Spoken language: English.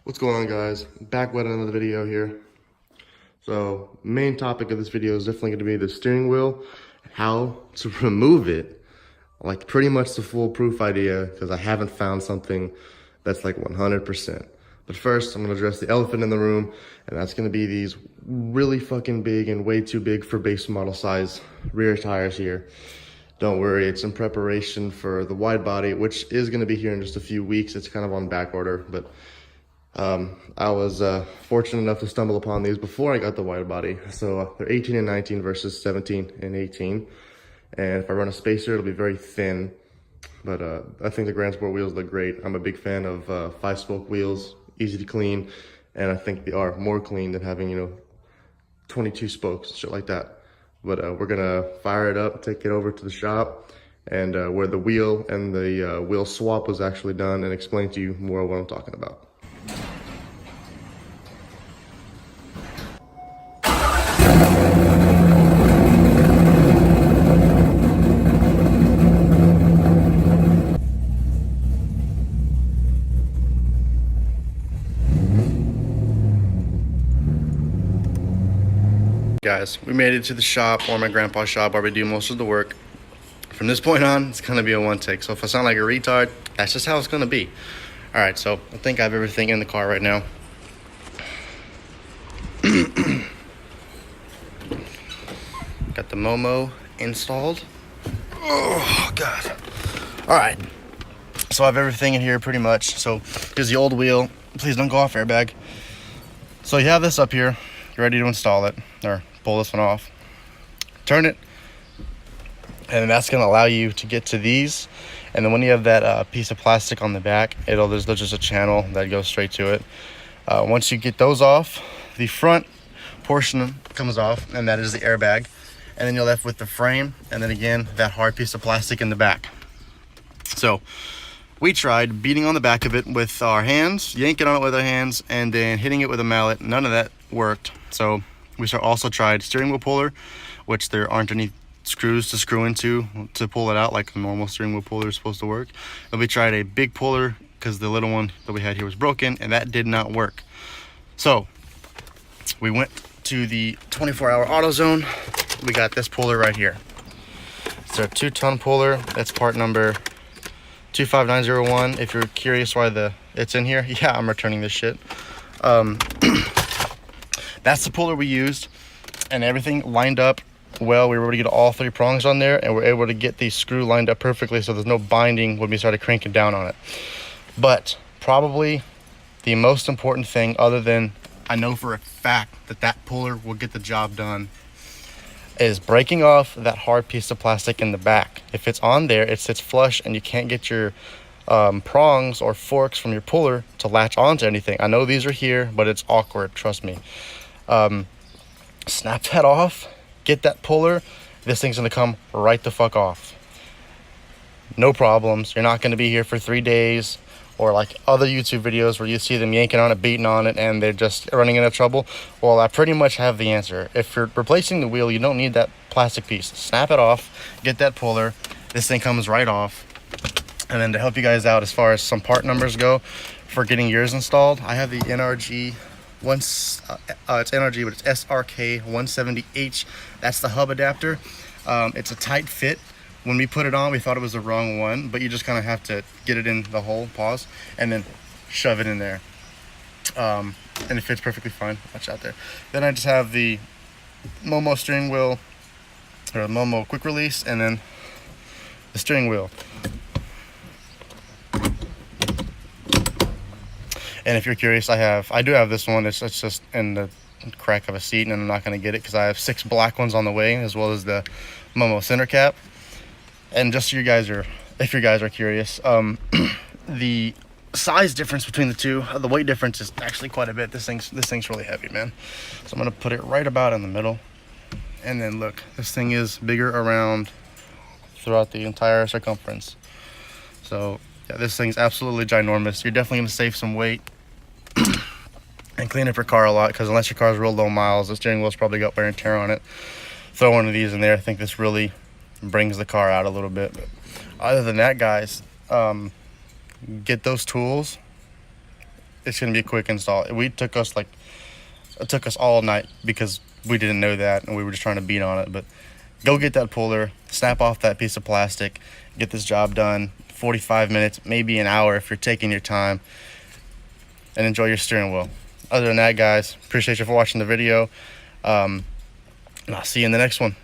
What's going on, guys? Back with another video here. So main topic of this video is definitely going to be the steering wheel, how to remove it, like pretty much the foolproof idea, because I haven't found something that's like 100%. But first, I'm going to address the elephant in the room, and that's going to be these really fucking big and way too big for base model size rear tires here. Don't worry, it's in preparation for the wide body, which is going to be here in just a few weeks. It's kind of on back order, but I was fortunate enough to stumble upon these before I got the wide body. So they're 18 and 19 versus 17 and 18. And if I run a spacer, it'll be very thin. But I think the Grand Sport wheels look great. I'm a big fan of 5-spoke wheels, easy to clean. And I think they are more clean than having, 22 spokes, shit like that. But we're gonna fire it up, take it over to the shop, and where the wheel and the wheel swap was actually done, and explain to you more what I'm talking about. Guys, we made it to the shop, or my grandpa's shop, where we do most of the work. From this point on, it's gonna be a one take. So if I sound like a retard, that's just how it's gonna be. All right, so I think I have everything in the car right now. Got the Momo installed. Oh God. All right, so I have everything in here pretty much. So here's the old wheel. Please don't go off, airbag. So you have this up here. You're ready to install it, or pull this one off. Turn it, and that's gonna allow you to get to these. And then when you have that piece of plastic on the back, there's just a channel that goes straight to it. Once you get those off, the front portion comes off, and that is the airbag. And then you're left with the frame, and then again, that hard piece of plastic in the back. So we tried beating on the back of it with our hands, yanking on it with our hands, and then hitting it with a mallet. None of that worked. So we also tried steering wheel puller, which there aren't any screws to screw into to pull it out like a normal steering wheel puller is supposed to work. And we tried a big puller because the little one that we had here was broken, and that did not work. So we went to the 24-hour AutoZone. We got this puller right here. It's a 2-ton puller. That's part number 25901. If you're curious why it's in here, yeah, I'm returning this shit. That's the puller we used, and everything lined up well. We were able to get all 3 prongs on there, and we're able to get the screw lined up perfectly, so there's no binding when we started cranking down on it. But probably the most important thing, other than I know for a fact that puller will get the job done, is breaking off that hard piece of plastic in the back. If it's on there, it sits flush, and you can't get your prongs or forks from your puller to latch onto anything. I know these are here, but it's awkward, trust me. Snap that off, get that puller. This thing's gonna come right the fuck off. No problems. You're not gonna be here for 3 days, or like other YouTube videos where you see them yanking on it, beating on it, and they're just running into trouble. Well, I pretty much have the answer. If you're replacing the wheel, you don't need that plastic piece. Snap it off, get that puller. This thing comes right off. And then to help you guys out as far as some part numbers go for getting yours installed, I have the NRG it's NRG, but it's SRK 170H. That's the hub adapter. It's a tight fit. When we put it on, we thought it was the wrong one, but you just kind of have to get it in the hole, pause, and then shove it in there. And it fits perfectly fine. Watch out there. Then I just have the Momo steering wheel, or the Momo quick release, and then the steering wheel. And if you're curious, I do have this one. It's just in the crack of a seat, and I'm not going to get it because I have 6 black ones on the way, as well as the Momo center cap. And just so if you guys are curious, the size difference between the two, the weight difference is actually quite a bit. This thing's really heavy, man. So I'm going to put it right about in the middle, and then look, this thing is bigger around throughout the entire circumference. So yeah, this thing's absolutely ginormous. You're definitely going to save some weight and clean up your car a lot, because unless your car's real low miles, the steering wheel's probably got wear and tear on it. Throw one of these in there. I think this really brings the car out a little bit. But other than that, guys, get those tools. It's gonna be a quick install. It took us all night because we didn't know that and we were just trying to beat on it. But go get that puller, snap off that piece of plastic, get this job done. 45 minutes, maybe an hour if you're taking your time, and enjoy your steering wheel. Other than that, guys, appreciate you for watching the video, and I'll see you in the next one.